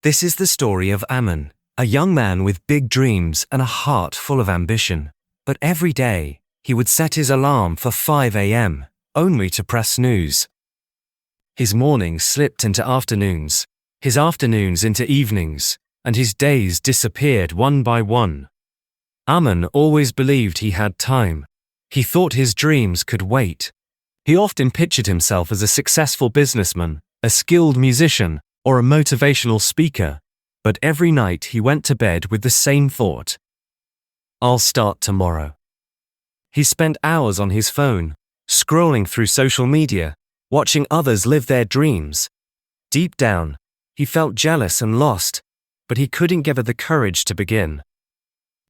This is the story of Aman, a young man with big dreams and a heart full of ambition. But every day, he would set his alarm for 5 a.m., only to press snooze. His mornings slipped into afternoons, his afternoons into evenings, and his days disappeared one by one. Aman always believed he had time. He thought his dreams could wait. He often pictured himself as a successful businessman, a skilled musician, or a motivational speaker, but every night he went to bed with the same thought: I'll start tomorrow. He spent hours on his phone, scrolling through social media, watching others live their dreams. Deep down, he felt jealous and lost, but he couldn't gather the courage to begin.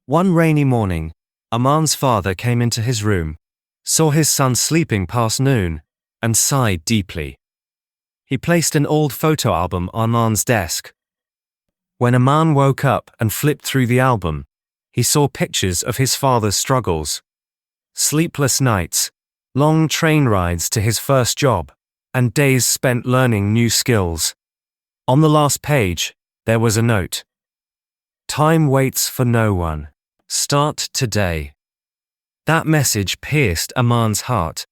One rainy morning, Aman's father came into his room, saw his son sleeping past noon, and sighed deeply. He placed an old photo album on Aman's desk. When Aman woke up and flipped through the album, he saw pictures of his father's struggles. Sleepless nights, long train rides to his first job, and days spent learning new skills. On the last page, there was a note: Time waits for no one. Start today. That message pierced Aman's heart.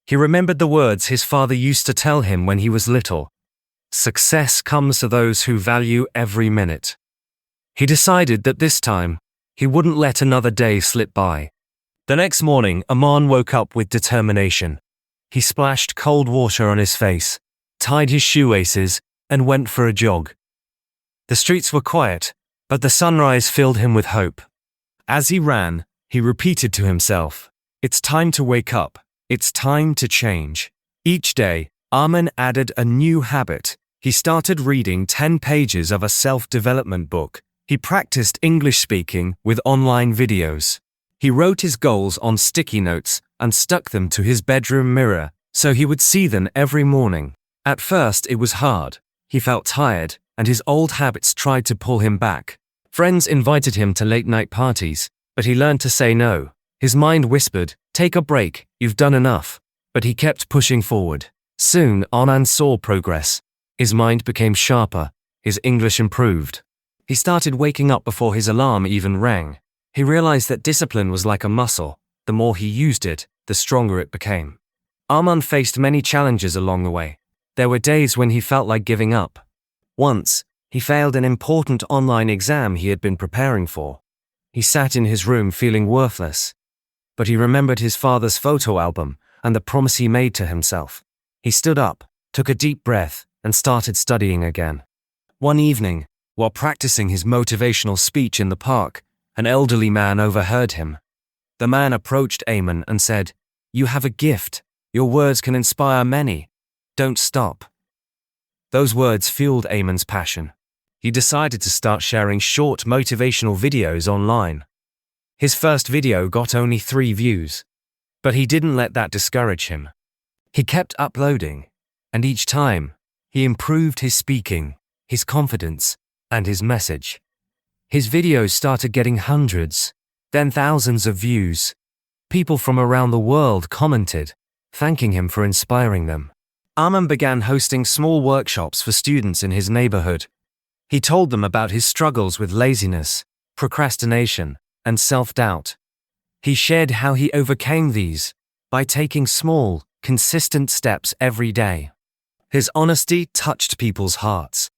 He remembered the words his father used to tell him when he was little: Success comes to those who value every minute. He decided that this time, he wouldn't let another day slip by. The next morning, Aman woke up with determination. He splashed cold water on his face, tied his shoelaces, and went for a jog. The streets were quiet, but the sunrise filled him with hope. As he ran, he repeated to himself, It's time to wake up. It's time to change. Each day, Aman added a new habit. He started reading 10 pages of a self-development book. He practiced English speaking with online videos. He wrote his goals on sticky notes and stuck them to his bedroom mirror so he would see them every morning. At first, it was hard. He felt tired, and his old habits tried to pull him back. Friends invited him to late-night parties, but he learned to say no. His mind whispered, Take a break, you've done enough. But he kept pushing forward. Soon, Aman saw progress. His mind became sharper. His English improved. He started waking up before his alarm even rang. He realized that discipline was like a muscle. The more he used it, the stronger it became. Aman faced many challenges along the way. There were days when he felt like giving up. Once, he failed an important online exam he had been preparing for. He sat in his room feeling worthless. But he remembered his father's photo album and the promise he made to himself. He stood up, took a deep breath, and started studying again. One evening, while practicing his motivational speech in the park, an elderly man overheard him. The man approached Aman and said, You have a gift. Your words can inspire many. Don't stop. Those words fueled Aman's passion. He decided to start sharing short motivational videos online. His first video got only 3 views, but he didn't let that discourage him. He kept uploading, and each time, he improved his speaking, his confidence, and his message. His videos started getting hundreds, then thousands of views. People from around the world commented, thanking him for inspiring them. Aman began hosting small workshops for students in his neighborhood. He told them about his struggles with laziness, procrastination, and self-doubt. He shared how he overcame these by taking small, consistent steps every day. His honesty touched people's hearts.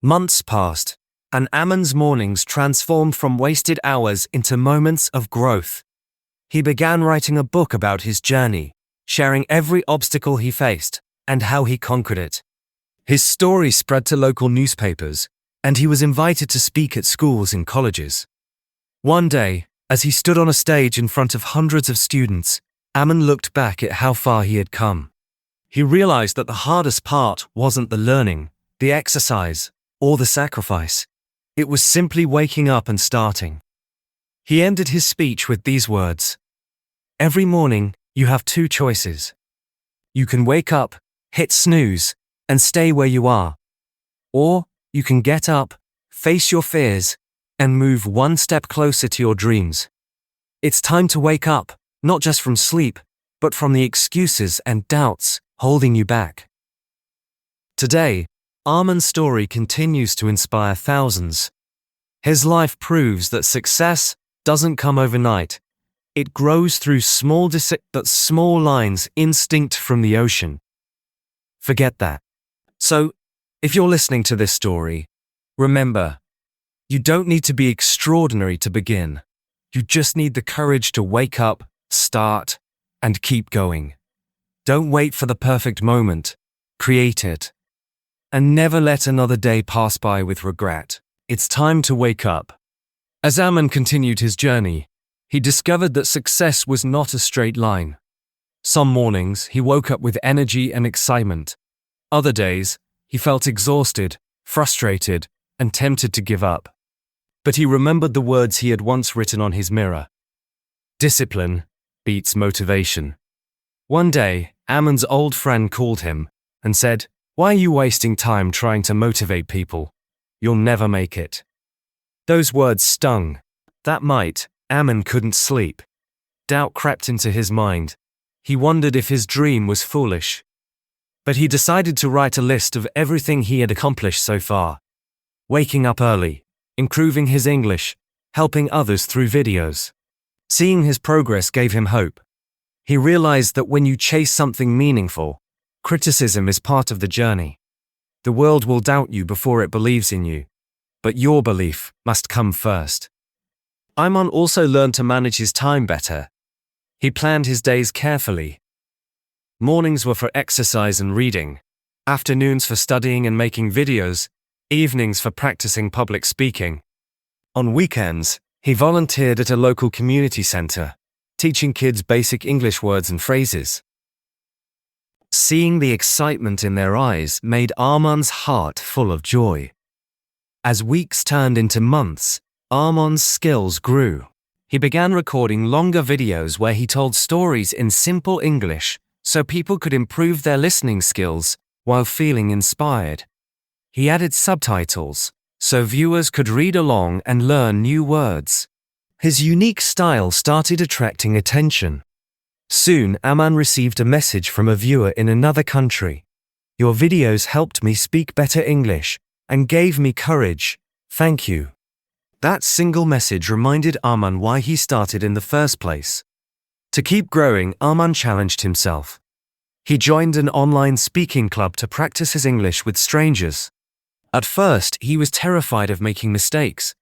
Months passed, and Aman's mornings transformed from wasted hours into moments of growth. He began writing a book about his journey, sharing every obstacle he faced and how he conquered it. His story spread to local newspapers, and he was invited to speak at schools and colleges. One day, as he stood on a stage in front of hundreds of students, Aman looked back at how far he had come. He realized that the hardest part wasn't the learning, the exercise, or the sacrifice. It was simply waking up and starting. He ended his speech with these words: Every morning, you have 2 choices. You can wake up, hit snooze, and stay where you are. Or you can get up, face your fears, and move one step closer to your dreams. It's time to wake up, not just from sleep, but from the excuses and doubts holding you back. Today, Aman's story continues to inspire thousands. His life proves that success doesn't come overnight. It grows through small lines instinct from the ocean. Forget that. So, if you're listening to this story, remember, you don't need to be extraordinary to begin. You just need the courage to wake up, start, and keep going. Don't wait for the perfect moment. Create it. And never let another day pass by with regret. It's time to wake up. As Aman continued his journey, he discovered that success was not a straight line. Some mornings, he woke up with energy and excitement. Other days, he felt exhausted, frustrated, and tempted to give up. But he remembered the words he had once written on his mirror. Discipline beats motivation. One day, Aman's old friend called him and said, "Why are you wasting time trying to motivate people? You'll never make it." Those words stung. That night, Aman couldn't sleep. Doubt crept into his mind. He wondered if his dream was foolish. But he decided to write a list of everything he had accomplished so far. Waking up early, improving his English, helping others through videos. Seeing his progress gave him hope. He realized that when you chase something meaningful, criticism is part of the journey. The world will doubt you before it believes in you, but your belief must come first. Aman also learned to manage his time better. He planned his days carefully. Mornings were for exercise and reading, afternoons for studying and making videos, evenings for practicing public speaking. On weekends, he volunteered at a local community center, teaching kids basic English words and phrases. Seeing the excitement in their eyes made Aman's heart full of joy. As weeks turned into months, Aman's skills grew. He began recording longer videos where he told stories in simple English so people could improve their listening skills while feeling inspired. He added subtitles so viewers could read along and learn new words. His unique style started attracting attention. Soon, Aman received a message from a viewer in another country. "Your videos helped me speak better English and gave me courage. Thank you." That single message reminded Aman why he started in the first place. To keep growing, Aman challenged himself. He joined an online speaking club to practice his English with strangers. At first, he was terrified of making mistakes,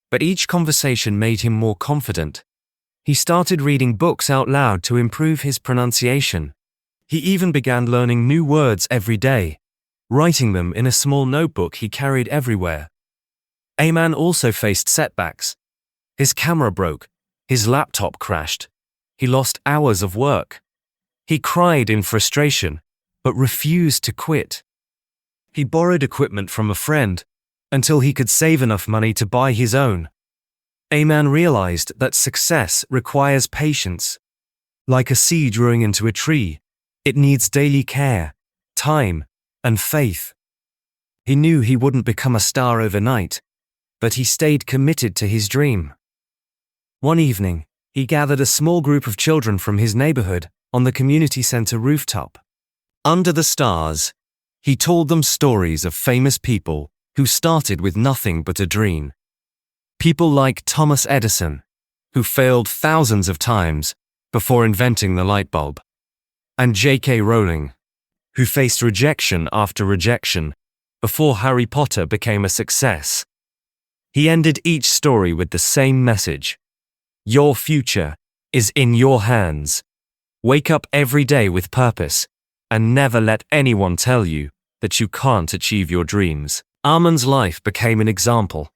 but each conversation made him more confident. He started reading books out loud to improve his pronunciation. He even began learning new words every day, writing them in a small notebook he carried everywhere. Aman also faced setbacks. His camera broke, his laptop crashed, he lost hours of work. He cried in frustration, but refused to quit. He borrowed equipment from a friend until he could save enough money to buy his own. Aman realized that success requires patience. Like a seed growing into a tree, it needs daily care, time, and faith. He knew he wouldn't become a star overnight, but he stayed committed to his dream. One evening, he gathered a small group of children from his neighborhood on the community center rooftop. Under the stars, he told them stories of famous people who started with nothing but a dream. People like Thomas Edison, who failed thousands of times before inventing the light bulb, and J.K. Rowling, who faced rejection after rejection before Harry Potter became a success. He ended each story with the same message: your future is in your hands. Wake up every day with purpose, and never let anyone tell you that you can't achieve your dreams. Aman's life became an example.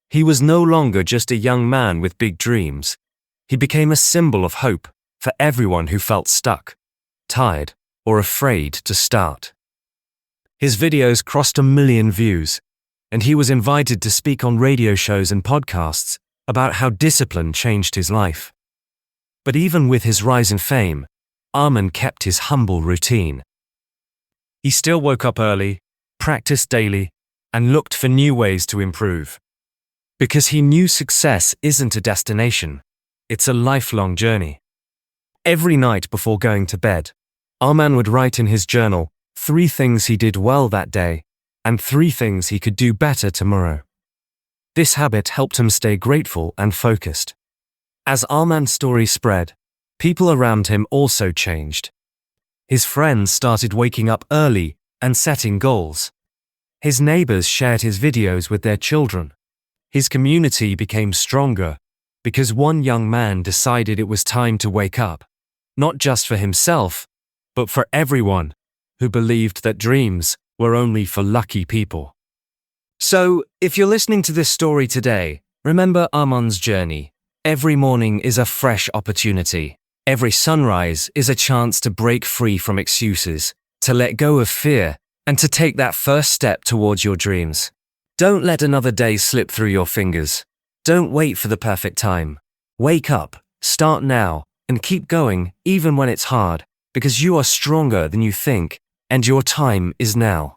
He was no longer just a young man with big dreams. He became a symbol of hope for everyone who felt stuck, tired, or afraid to start. His videos crossed 1 million views, and he was invited to speak on radio shows and podcasts about how discipline changed his life. But even with his rise in fame, Aman kept his humble routine. He still woke up early, practiced daily, and looked for new ways to improve. Because he knew success isn't a destination, it's a lifelong journey. Every night before going to bed, Aman would write in his journal 3 things he did well that day and 3 things he could do better tomorrow. This habit helped him stay grateful and focused. As Aman's story spread, people around him also changed. His friends started waking up early and setting goals. His neighbors shared his videos with their children. His community became stronger because one young man decided it was time to wake up, not just for himself, but for everyone who believed that dreams were only for lucky people. So, if you're listening to this story today, remember Aman's journey. Every morning is a fresh opportunity. Every sunrise is a chance to break free from excuses, to let go of fear, and to take that first step towards your dreams. Don't let another day slip through your fingers. Don't wait for the perfect time. Wake up, start now, and keep going even when it's hard, because you are stronger than you think, and your time is now.